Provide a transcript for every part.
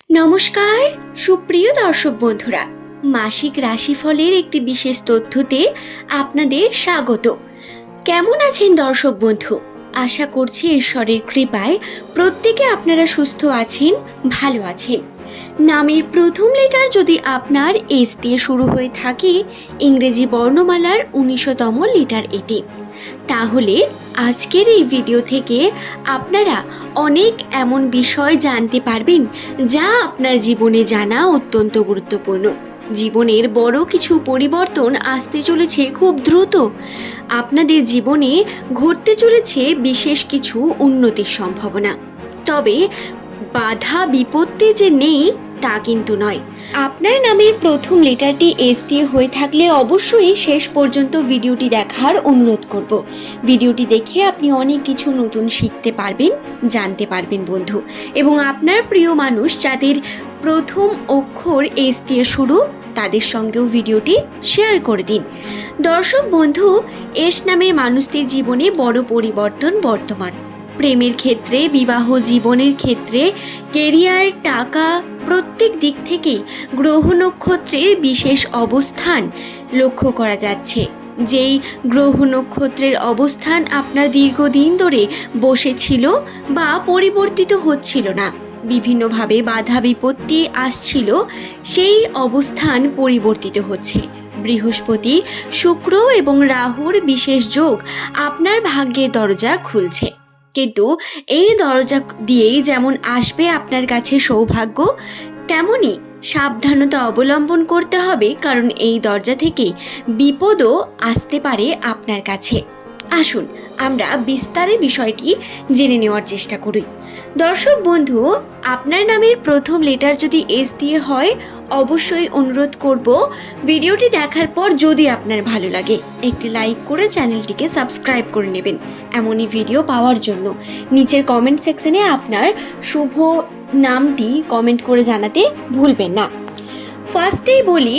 নমস্কার সুপ্রিয় দর্শক বন্ধুরা, মাসিক রাশিফলের একটি বিশেষ তথ্যতে আপনাদের স্বাগত। কেমন আছেন দর্শক বন্ধু? আশা করছি ঈশ্বরের কৃপায় প্রত্যেকে আপনারা সুস্থ আছেন, ভালো আছেন। নামের প্রথম লেটার যদি আপনার এস দিয়ে শুরু হয়ে থাকে, ইংরেজি বর্ণমালার ১৯তম লেটার এটি, তাহলে আজকের এই ভিডিও থেকে আপনারা অনেক এমন বিষয় জানতে পারবেন যা আপনার জীবনে জানা অত্যন্ত গুরুত্বপূর্ণ। জীবনের বড় কিছু পরিবর্তন আসতে চলেছে খুব দ্রুত। আপনাদের জীবনে ঘটতে চলেছে বিশেষ কিছু উন্নতির সম্ভাবনা। তবে বাধা বিপত্তি যে নেই তা কিন্তু নয়। আপনার নামের প্রথম লেটারটি এস দিয়ে হয়ে থাকলে অবশ্যই শেষ পর্যন্ত ভিডিওটি দেখার অনুরোধ করব। ভিডিওটি দেখে আপনি অনেক কিছু নতুন শিখতে পারবেন, জানতে পারবেন বন্ধু। এবং আপনার প্রিয় মানুষ যাদের প্রথম অক্ষর এস দিয়ে শুরু, তাদের সঙ্গেও ভিডিওটি শেয়ার করে দিন। দর্শক বন্ধু, এস নামের মানুষদের জীবনে বড় পরিবর্তন বর্তমান। প্রেমের ক্ষেত্রে, বিবাহ জীবনের ক্ষেত্রে, কেরিয়ার, টাকা, প্রত্যেক দিক থেকেই গ্রহ নক্ষত্রের বিশেষ অবস্থান লক্ষ্য করা যাচ্ছে। যেই গ্রহ নক্ষত্রের অবস্থান আপনার দীর্ঘদিন ধরে বসেছিল বা পরিবর্তিত হচ্ছিল না, বিভিন্নভাবে বাধা বিপত্তি আসছিল, সেই অবস্থান পরিবর্তিত হচ্ছে। বৃহস্পতি, শুক্র এবং রাহুর বিশেষ যোগ আপনার ভাগ্যের দরজা খুলছে। কিন্তু এই দরজা দিয়েই যেমন আসবে আপনার কাছে সৌভাগ্য, তেমনি সাবধানতা অবলম্বন করতে হবে, কারণ এই দরজা থেকে বিপদও আসতে পারে আপনার কাছে। আসুন আমরা বিস্তারে বিষয়টি জেনে নেওয়ার চেষ্টা করি। দর্শক বন্ধু, আপনার নামের প্রথম লেটার যদি এস দিয়ে হয়, অবশ্যই অনুরোধ করব ভিডিওটি দেখার পর যদি আপনার ভালো লাগে একটি লাইক করে চ্যানেলটিকে সাবস্ক্রাইব করে নেবেন এমনই ভিডিও পাওয়ার জন্য। নিচের কমেন্ট সেকশনে আপনার শুভ নামটি কমেন্ট করে জানাতে ভুলবেন না। ফার্স্টেই বলি,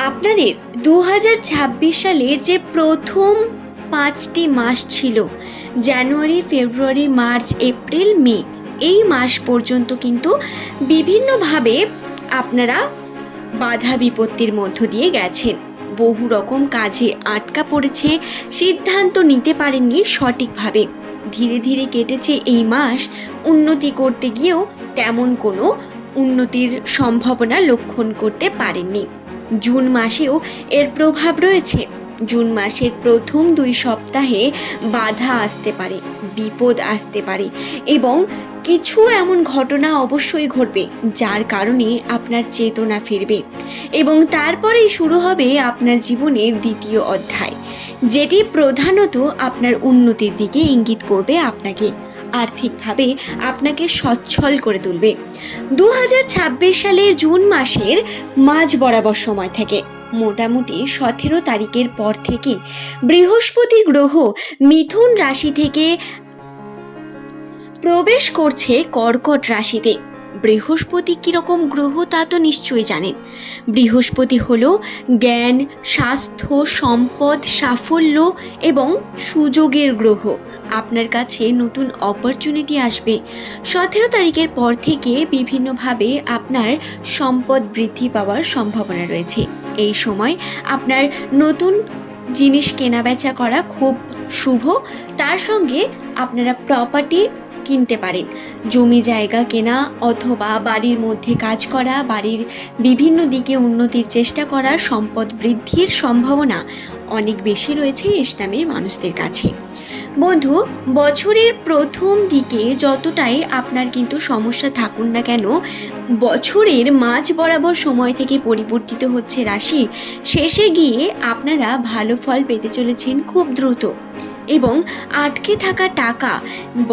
আপনাদের 2026 সালের যে প্রথম 5টি মাস ছিল, জানুয়ারি, ফেব্রুয়ারি, মার্চ, এপ্রিল, মে, এই মাস পর্যন্ত কিন্তু বিভিন্নভাবে আপনারা বাধা বিপত্তির মধ্য দিয়ে গেছেন। বহু রকম কাজে আটকা পড়েছে, সিদ্ধান্ত নিতে পারেননি সঠিকভাবে। ধীরে ধীরে কেটেছে এই মাস। উন্নতি করতে গিয়েও তেমন কোনো উন্নতির সম্ভাবনা লক্ষণ করতে পারেননি। জুন মাসেও এর প্রভাব রয়েছে। জুন মাসের প্রথম 2 সপ্তাহে বাধা আসতে পারে, বিপদ আসতে পারে এবং কিছু এমন ঘটনা অবশ্যই ঘটবে যার কারণে আপনার চেতনা ফিরবে এবং তারপরেই শুরু হবে আপনার জীবনের দ্বিতীয় অধ্যায়, যেটি প্রধানত আপনার উন্নতির দিকে ইঙ্গিত করবে, আপনাকে আর্থিকভাবে আপনাকে সচ্ছল করে তুলবে। 2026 সালের জুন মাসের মাঝ বরাবর সময় থেকে মোটামুটি 17 তারিখের পর থেকে বৃহস্পতি গ্রহ মিথুন রাশি থেকে প্রবেশ করছে কর্কট রাশিতে। বৃহস্পতি কিরকম গ্রহ তা তো নিশ্চয়ই জানেন। বৃহস্পতি হলো জ্ঞান, স্বাস্থ্য, সম্পদ, সাফল্য এবং সুযোগের গ্রহ। আপনার কাছে নতুন অপরচুনিটি আসবে। 17 তারিখের পর থেকে বিভিন্নভাবে আপনার সম্পদ বৃদ্ধি পাওয়ার সম্ভাবনা রয়েছে। এই সময় আপনার নতুন জিনিস কেনাবেচা করা খুব শুভ। তার সঙ্গে আপনারা প্রপার্টি কিনতে পারেন, জমি জায়গা কেনা অথবা বাড়ির মধ্যে কাজ করা, বাড়ির বিভিন্ন দিকে উন্নতির চেষ্টা করা, সম্পদ বৃদ্ধির সম্ভাবনা অনেক বেশি রয়েছে এস নামের মানুষদের কাছে। বন্ধু, বছরের প্রথম দিকে যতটাই আপনার কিন্তু সমস্যা থাকুন না কেন, বছরের মাঝ বরাবর সময় থেকে পরিবর্তিত হচ্ছে রাশি, শেষে গিয়ে আপনারা ভালো ফল পেতে চলেছেন খুব দ্রুত। এবং আটকে থাকা টাকা,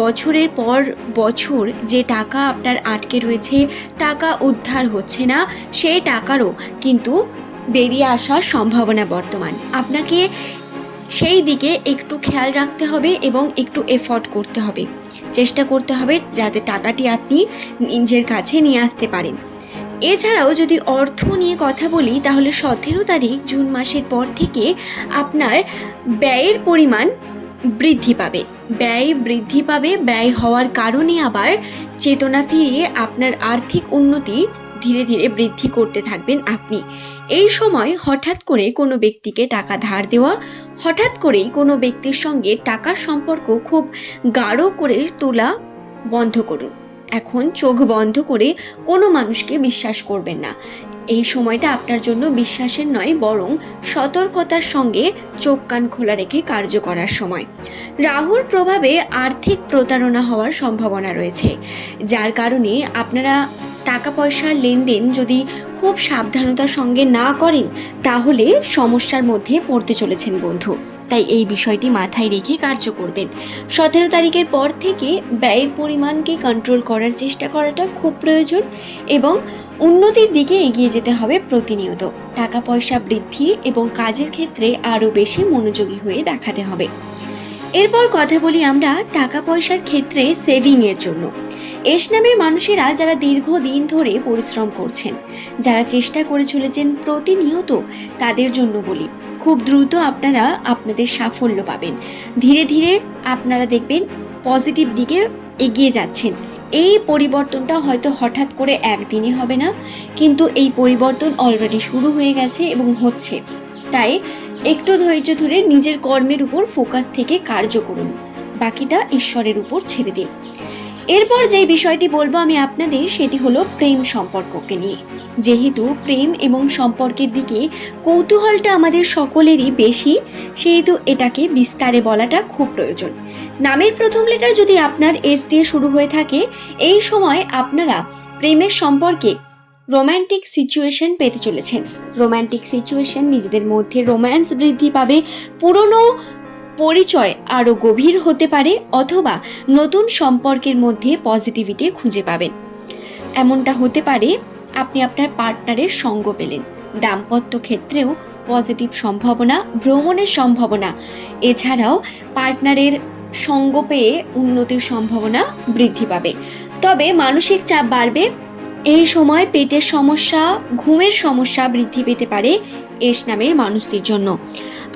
বছরের পর বছর যে টাকা আপনার আটকে রয়েছে, টাকা উদ্ধার হচ্ছে না, সেই টাকারও কিন্তু বেরিয়ে আসার সম্ভাবনা বর্তমান। আপনাকে সেই দিকে একটু খেয়াল রাখতে হবে এবং একটু এফোর্ট করতে হবে, চেষ্টা করতে হবে যাতে টাকাটি আপনি নিজের কাছে নিয়ে আসতে পারেন। এছাড়াও যদি অর্থ নিয়ে কথা বলি, তাহলে 17 তারিখ জুন মাসের পর থেকে আপনার ব্যয়ের পরিমাণ বৃদ্ধি পাবে। ব্যয় বৃদ্ধি পাবে, ব্যয় হওয়ার কারণে আবার চেতনা ফিরিয়ে আপনার আর্থিক উন্নতি ধীরে ধীরে বৃদ্ধি করতে থাকবেন আপনি। এই সময় হঠাৎ করে কোনো ব্যক্তিকে টাকা ধার দেওয়া, হঠাৎ করেই কোনো ব্যক্তির সঙ্গে টাকার সম্পর্ক খুব গাঢ় করে তোলা বন্ধ করুন। এখন চোখ বন্ধ করে কোনো মানুষকে বিশ্বাস করবেন না। এই সময়টা আপনার জন্য বিশ্বাসের নয়, বরং সতর্কতার সঙ্গে চোখ কান খোলা রেখে কার্য করার সময়। রাহুর প্রভাবে আর্থিক প্রতারণা হওয়ার সম্ভাবনা রয়েছে, যার কারণে আপনারা টাকা পয়সার লেনদেন যদি খুব সাবধানতার সঙ্গে না করেন তাহলে সমস্যার মধ্যে পড়তে চলেছেন বন্ধু। তাই এই বিষয়টি মাথায় রেখে কার্য করবেন। 17 তারিখের পর থেকে ব্যয়ের পরিমাণকে কন্ট্রোল করার চেষ্টা করাটা খুব প্রয়োজন এবং উন্নতির দিকে এগিয়ে যেতে হবে প্রতিনিয়ত। টাকা পয়সা বৃদ্ধি এবং কাজের ক্ষেত্রে আরও বেশি মনোযোগী হয়ে দেখাতে হবে। এরপর কথা বলি আমরা টাকা পয়সার ক্ষেত্রে সেভিংয়ের জন্য। এস নামের মানুষেরা যারা দীর্ঘদিন ধরে পরিশ্রম করছেন, যারা চেষ্টা করে চলেছেন প্রতিনিয়ত, তাদের জন্য বলি খুব দ্রুত আপনারা আপনাদের সাফল্য পাবেন। ধীরে ধীরে আপনারা দেখবেন পজিটিভ দিকে এগিয়ে যাচ্ছেন। এই পরিবর্তনটা হয়তো হঠাৎ করে একদিনে হবে না, কিন্তু এই পরিবর্তন অলরেডি শুরু হয়ে গেছে এবং হচ্ছে। তাই একটু ধৈর্য ধরে নিজের কর্মের উপর ফোকাস থেকে কার্য করুন, বাকিটা ঈশ্বরের উপর ছেড়ে দিন। এরপর যেই বিষয়টি বলবো আমি আপনাদের, সেটি হলো প্রেম সম্পর্ককে নিয়ে। যেহেতু প্রেম এবং সম্পর্কের দিকে কৌতূহলটা আমাদের সকলেরই বেশি, সেহেতু এটাকে বিস্তারে বলাটা খুব প্রয়োজন। নামের প্রথম লেটার যদি আপনার এস দিয়ে শুরু হয়ে থাকে, এই সময় আপনারা প্রেমের সম্পর্কে রোম্যান্টিক সিচুয়েশন পেতে চলেছেন। রোম্যান্টিক সিচুয়েশন, নিজেদের মধ্যে রোম্যান্স বৃদ্ধি পাবে, পুরনো পরিচয় আরও গভীর হতে পারে, অথবা নতুন সম্পর্কের মধ্যে পজিটিভিটি খুঁজে পাবেন। এমনটা হতে পারে আপনি আপনার পার্টনারের সঙ্গ পেলেন। দাম্পত্য ক্ষেত্রেও পজিটিভ সম্ভাবনা, ভ্রমণের সম্ভাবনা, এছাড়াও পার্টনারের সঙ্গ পেয়ে উন্নতির সম্ভাবনা বৃদ্ধি পাবে। তবে মানসিক চাপ বাড়বে। এই সময় পেটের সমস্যা, ঘুমের সমস্যা বৃদ্ধি পেতে পারে এস নামের মানুষদের জন্য।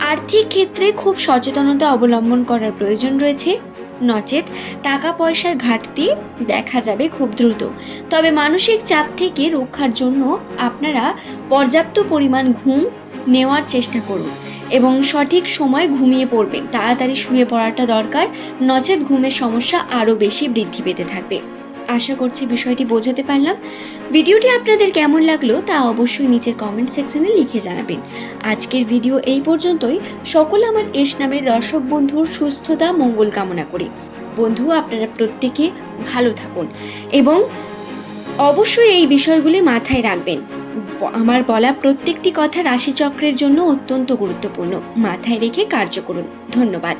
আর্থিক ক্ষেত্রে খুব সচেতনতা অবলম্বন করার প্রয়োজন রয়েছে, নচেত টাকা পয়সার ঘাটতি দেখা যাবে খুব দ্রুত। তবে মানসিক চাপ থেকে রক্ষার জন্য আপনারা পর্যাপ্ত পরিমাণ ঘুম নেওয়ার চেষ্টা করুন এবং সঠিক সময় ঘুমিয়ে পড়বেন। তাড়াতাড়ি শুয়ে পড়াটা দরকার, নচেত ঘুমের সমস্যা আরও বেশি বৃদ্ধি পেতে থাকবে। আশা করছি বিষয়টি বোঝাতে পারলাম। ভিডিওটি আপনাদের কেমন লাগলো তা অবশ্যই নিচের কমেন্ট সেকশনে লিখে জানাবেন। আজকের ভিডিও এই পর্যন্তই। সকল আমার এস নামের দর্শক বন্ধুর সুস্থতা মঙ্গল কামনা করি। বন্ধু, আপনারা প্রত্যেকে ভালো থাকুন এবং অবশ্যই এই বিষয়গুলি মাথায় রাখবেন। আমার বলা প্রত্যেকটি কথা রাশিচক্রের জন্য অত্যন্ত গুরুত্বপূর্ণ। মাথায় রেখে কার্য করুন। ধন্যবাদ।